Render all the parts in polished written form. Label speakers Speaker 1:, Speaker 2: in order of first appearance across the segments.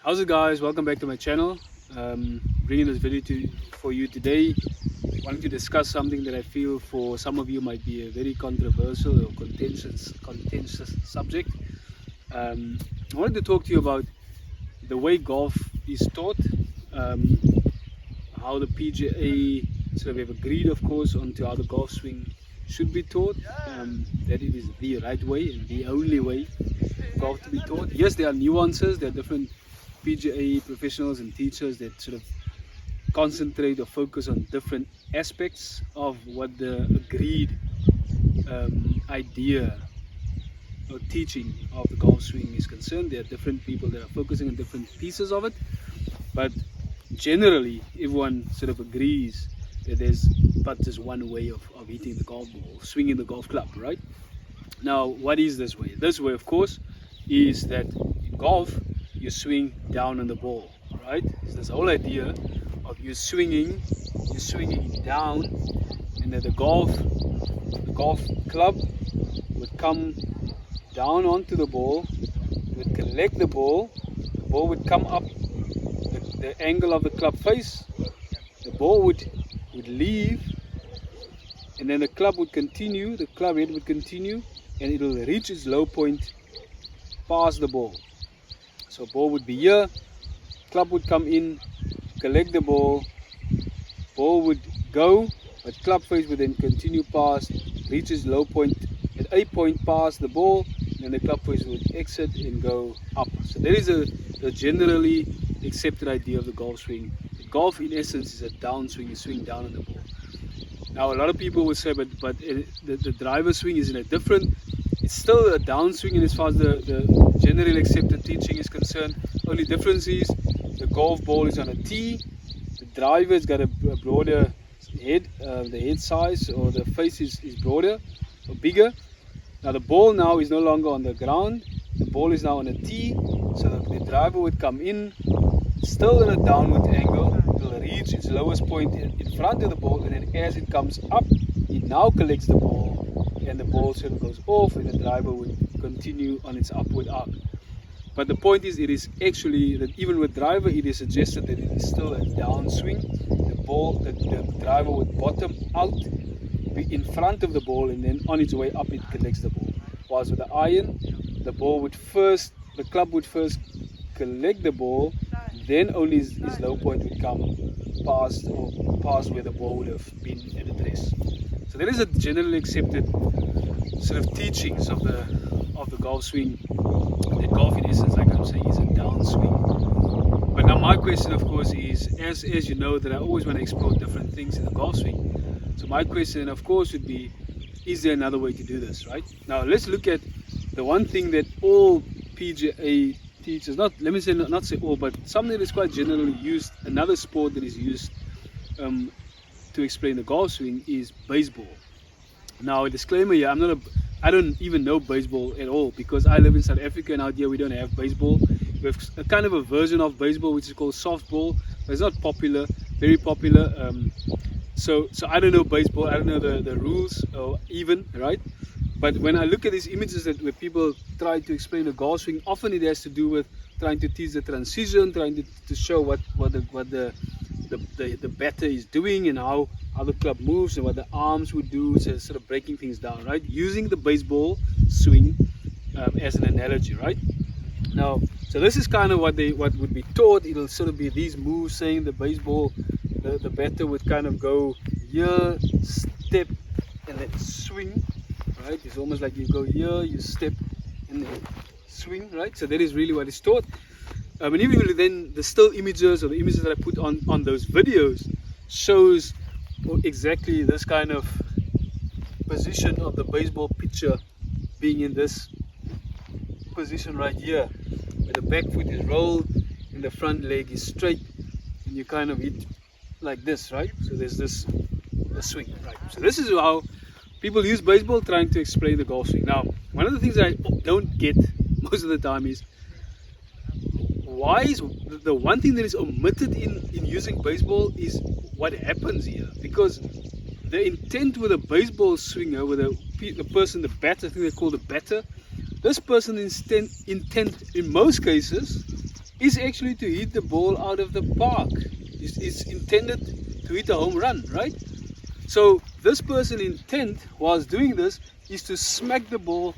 Speaker 1: How's it, guys? Welcome back to my channel. Bringing this video for you today. Wanting to discuss something that I feel for some of you might be a very controversial or contentious subject. I wanted to talk to you about the way golf is taught, how the PGA sort of have agreed, of course, onto how the golf swing should be taught, that it is the right way and the only way golf to be taught. Yes, there are nuances, there are different PGA professionals and teachers that sort of concentrate or focus on different aspects of what the agreed idea or teaching of the golf swing is concerned. There are different people that are focusing on different pieces of it, but generally everyone sort of agrees that there's but just one way of hitting the golf ball, swinging the golf club, right? Now, what is this way? This way, of course, is that in golf you swing down on the ball, right? So this whole idea of you swinging down, and that the golf club would come down onto the ball, would collect the ball would come up the angle of the club face, the ball would leave, and then the club would continue, the club head would continue, and it will reach its low point past the ball. So ball would be here, club would come in, collect the ball would go, but club face would then continue past, reach its low point at a point past the ball, and the club face would exit and go up. So there is a generally accepted idea of the golf swing. Golf in essence is a downswing, you swing down on the ball. Now a lot of people will say, but the driver swing is in a different, it's still a downswing, and as far as the generally accepted teaching is concerned, only difference is the golf ball is on a tee, the driver has got a broader head, the head size or the face is broader or bigger. Now the ball now is no longer on the ground, the ball is now on a tee, so the driver would come in, still in a downward angle, it will reach its lowest point in front of the ball, and then as it comes up, it now collects the ball, and the ball sort of goes off, and the driver would continue on its upward arc. But the point is, it is actually that even with driver, it is suggested that it is still a downswing. The driver would bottom out, be in front of the ball, and then on its way up, it collects the ball. Whilst with the iron, the club would first collect the ball, then only his low point would come past where the ball would have been at address. So there is a generally accepted sort of teachings of the golf swing, that golf in essence, like I'm saying, is a downswing. But now my question, of course, is, as you know, that I always want to explore different things in the golf swing. So my question, of course, would be, is there another way to do this, right? Now let's look at the one thing that all PGA teachers, not say all, but something that is quite generally used, another sport that is used to explain the golf swing is baseball. Now a disclaimer here, I don't even know baseball at all, because I live in South Africa and out here we don't have baseball. We have a kind of a version of baseball which is called softball, but it's not popular, very popular. So I don't know baseball, I don't know the rules or even, right? But when I look at these images where people try to explain the golf swing, often it has to do with trying to teach the transition, trying to show what the batter is doing and how the club moves and what the arms would do, so sort of breaking things down, right? Using the baseball swing as an analogy, right? Now, so this is kind of what would be taught. It'll sort of be these moves, saying the baseball, the batter would kind of go here, step, and then swing, right? It's almost like you go here, you step, and then swing, right? So that is really what is taught. And even then, the still images or the images that I put on those videos shows exactly this kind of position of the baseball pitcher being in this position right here, where the back foot is rolled and the front leg is straight, and you kind of hit like this, right? So there's this swing, right? So this is how people use baseball trying to explain the golf swing. Now, one of the things I don't get most of the time is, why is the one thing that is omitted in using baseball is what happens here? Because the intent with a baseball swinger, with the person, the batter, I think they call the batter, this person's intent in most cases is actually to hit the ball out of the park. It's intended to hit a home run, right? So this person's intent whilst doing this is to smack the ball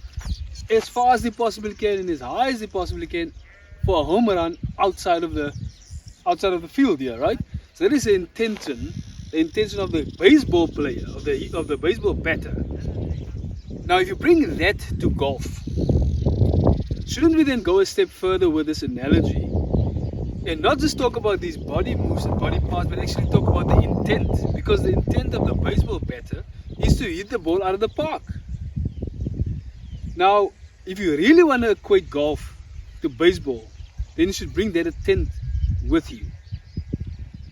Speaker 1: as far as they possibly can and as high as they possibly can for a home run outside of the field here, right? So that is the intention of the baseball player, of the baseball batter. Now if you bring that to golf, shouldn't we then go a step further with this analogy and not just talk about these body moves and body parts, but actually talk about the intent? Because the intent of the baseball batter is to hit the ball out of the park. Now, if you really want to equate golf to baseball, then you should bring that intent with you.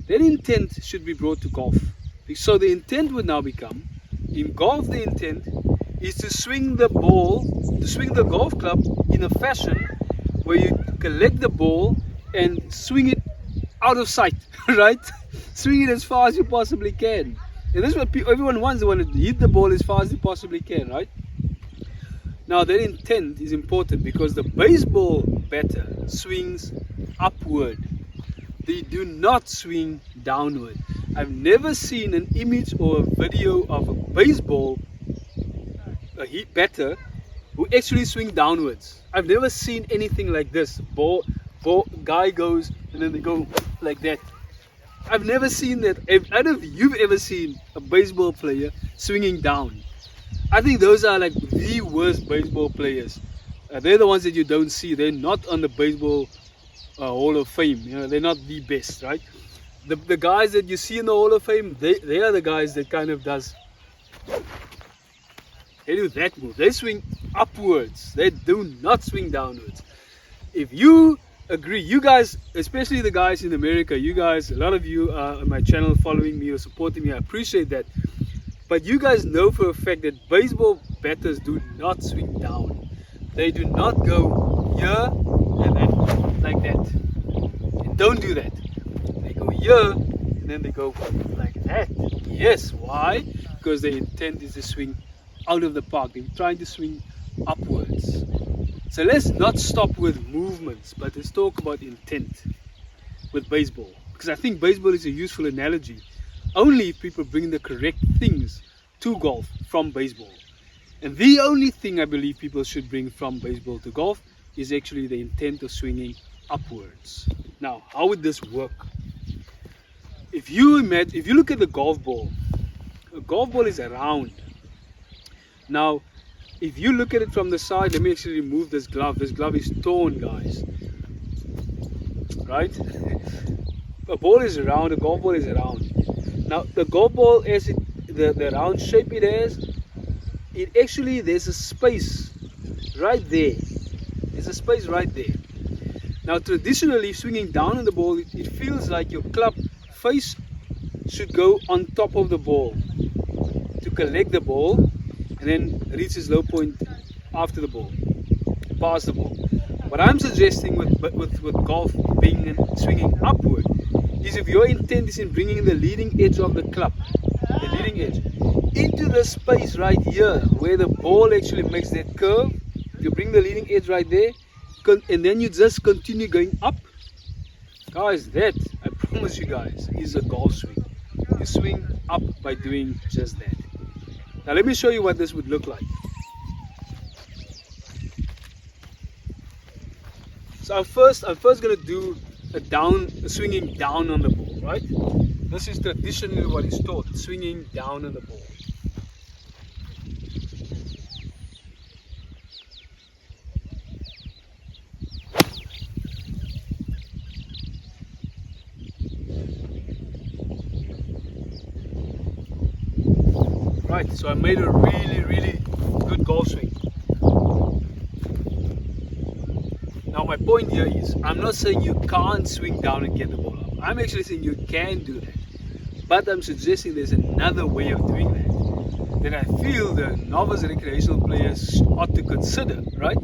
Speaker 1: That intent should be brought to golf. So the intent would now become, in golf the intent is to swing the golf club in a fashion where you collect the ball and swing it out of sight, right? Swing it as far as you possibly can. And that's what everyone wants. They want to hit the ball as far as they possibly can, right? Now that intent is important because the baseball batter swings upward. They do not swing downward. I've never seen an image or a video of a baseball batter who actually swing downwards. I've never seen anything like this. Guy goes and then they go like that. I've never seen that. If none of you've ever seen a baseball player swinging down, I think those are like the worst baseball players. They're the ones that you don't see. They're not on the baseball Hall of Fame. You know, they're not the best, right? The guys that you see in the Hall of Fame, they are the guys that kind of they do that move. They swing upwards. They do not swing downwards. If you agree, you guys, especially the guys in America, you guys, a lot of you are on my channel following me or supporting me. I appreciate that. But you guys know for a fact that baseball batters do not swing down. They do not go here and then like that. They don't do that. They go here and then they go like that. Yes, why? Because their intent is to swing out of the park. They're trying to swing upwards. So let's not stop with movements, but let's talk about intent with baseball. Because I think baseball is a useful analogy only if people bring the correct things to golf from baseball. And the only thing I believe people should bring from baseball to golf is actually the intent of swinging upwards. Now, how would this work? If you look at the golf ball, a golf ball is round. Now, if you look at it from the side, let me actually remove this glove. This glove is torn, guys. Right? A ball is round, a golf ball is round. Now, the golf ball, as the round shape it has, there's a space right there. There's a space right there. Now, traditionally, swinging down on the ball, it feels like your club face should go on top of the ball to collect the ball and then reach its low point after the ball, past the ball. What I'm suggesting with golf being and swinging upward is if your intent is in bringing the leading edge of the club, the leading edge, into the space right here where the ball actually makes that curve, you bring the leading edge right there, and then you just continue going up. Guys, that, I promise you guys, is a golf swing. You swing up by doing just that. Now let me show you what this would look like. So I'm first going to do a swinging down on the ball, right? This is traditionally what is taught, swinging down on the ball. Right, so I made a really good golf swing. Now my point here is, I'm not saying you can't swing down and get the ball up. I'm actually saying you can do that. But I'm suggesting there's another way of doing that I feel the novice recreational players ought to consider, right?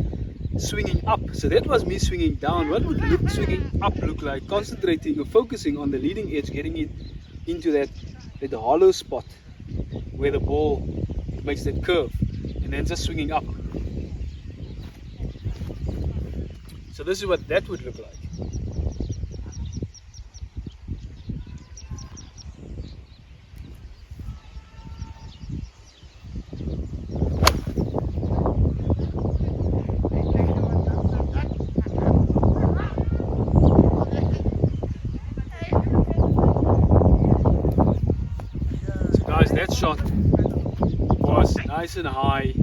Speaker 1: Swinging up. So that was me swinging down. What would swinging up look like? Concentrating or focusing on the leading edge, getting it into that hollow spot where the ball makes that curve, and then just swinging up. So this is what that would look like. nice and high,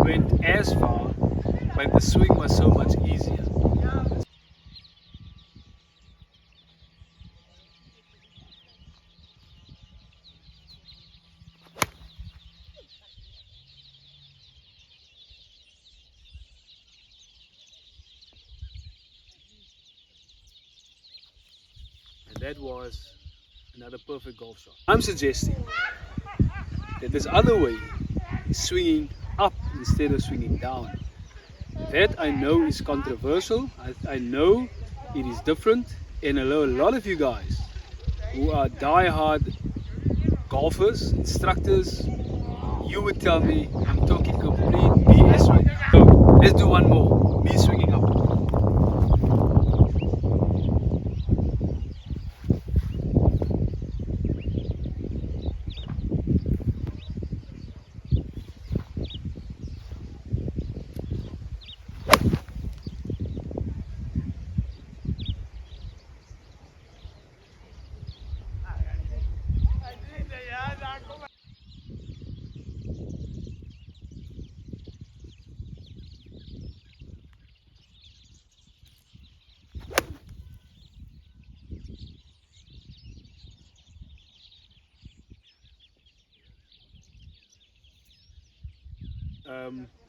Speaker 1: went as far, but the swing was so much easier. And that was another perfect golf shot. I'm suggesting that this other way is swinging up instead of swinging down. That I know is controversial. I know it is different, and I know a lot of you guys who are die-hard golfers, instructors, you would tell me I'm talking complete BS right now. So let's do one more. Me swinging up.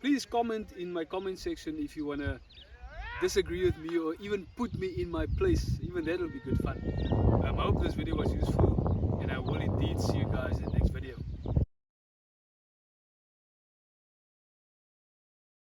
Speaker 1: Please comment in my comment section if you want to disagree with me or even put me in my place. Even that will be good fun. I hope this video was useful.